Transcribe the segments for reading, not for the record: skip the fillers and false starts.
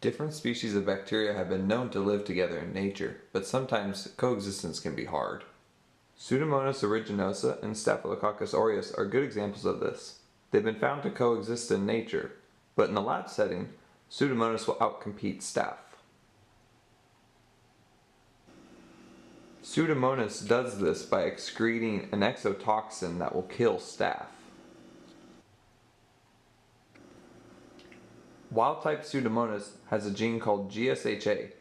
Different species of bacteria have been known to live together in nature, but sometimes coexistence can be hard. Pseudomonas aeruginosa and Staphylococcus aureus are good examples of this. They've been found to coexist in nature, but in a lab setting, Pseudomonas will outcompete Staph. Pseudomonas does this by excreting an exotoxin that will kill Staph. Wild-type Pseudomonas has a gene called GSHA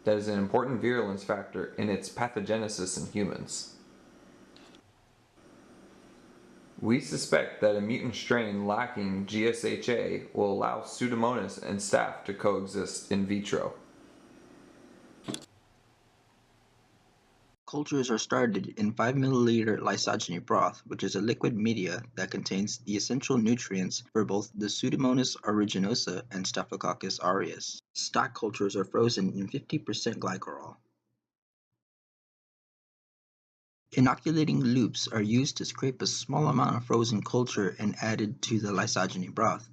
that is an important virulence factor in its pathogenesis in humans. We suspect that a mutant strain lacking GSHA will allow Pseudomonas and Staph to coexist in vitro. Cultures are started in 5 milliliter lysogeny broth, which is a liquid media that contains the essential nutrients for both the Pseudomonas aeruginosa and Staphylococcus aureus. Stock cultures are frozen in 50% glycerol. Inoculating loops are used to scrape a small amount of frozen culture and added to the lysogeny broth.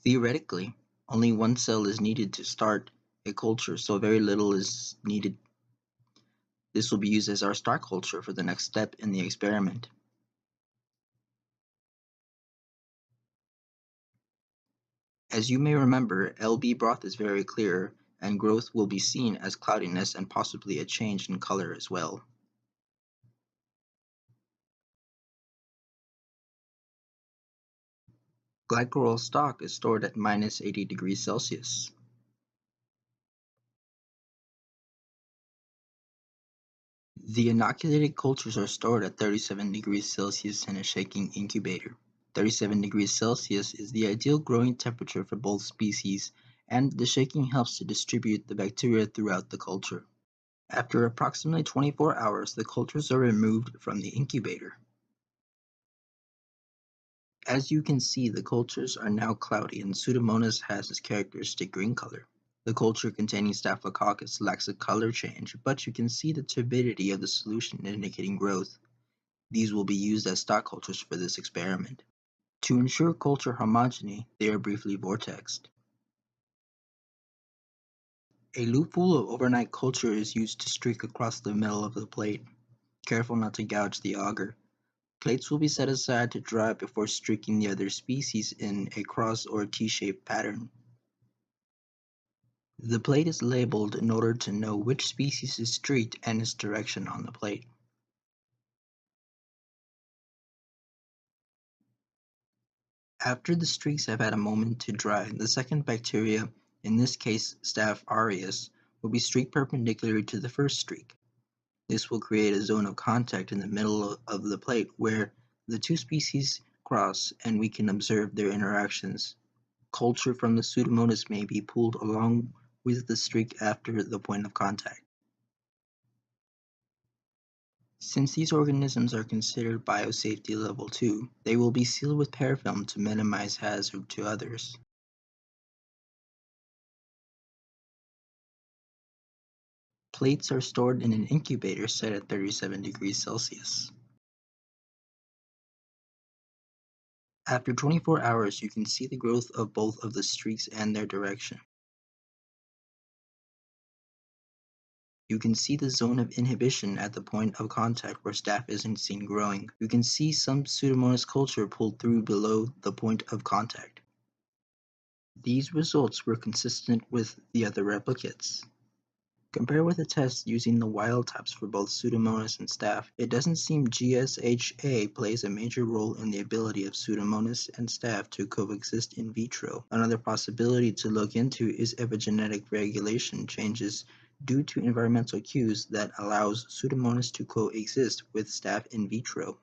Theoretically, only one cell is needed to start a culture, so very little is needed. This will be used as our stock culture for the next step in the experiment. As you may remember, LB broth is very clear, and growth will be seen as cloudiness and possibly a change in color as well. Glycerol stock is stored at -80 degrees Celsius. The inoculated cultures are stored at 37 degrees Celsius in a shaking incubator. 37 degrees Celsius is the ideal growing temperature for both species, and the shaking helps to distribute the bacteria throughout the culture. After approximately 24 hours, the cultures are removed from the incubator. As you can see, the cultures are now cloudy and Pseudomonas has its characteristic green color. The culture containing Staphylococcus lacks a color change, but you can see the turbidity of the solution indicating growth. These will be used as stock cultures for this experiment. To ensure culture homogeny, they are briefly vortexed. A loopful of overnight culture is used to streak across the middle of the plate. Careful not to gouge the agar. Plates will be set aside to dry before streaking the other species in a cross or T-shaped pattern. The plate is labeled in order to know which species is streaked and its direction on the plate. After the streaks have had a moment to dry, the second bacteria, in this case Staph aureus, will be streaked perpendicular to the first streak. This will create a zone of contact in the middle of the plate where the two species cross and we can observe their interactions. Culture from the Pseudomonas may be pulled along with the streak after the point of contact. Since these organisms are considered biosafety level 2, they will be sealed with parafilm to minimize hazard to others. Plates are stored in an incubator set at 37 degrees Celsius. After 24 hours, you can see the growth of both of the streaks and their direction. You can see the zone of inhibition at the point of contact where Staph isn't seen growing. You can see some Pseudomonas culture pulled through below the point of contact. These results were consistent with the other replicates. Compared with a test using the wild types for both Pseudomonas and Staph, it doesn't seem GSHA plays a major role in the ability of Pseudomonas and Staph to coexist in vitro. Another possibility to look into is epigenetic regulation changes due to environmental cues that allows Pseudomonas to coexist with Staph in vitro.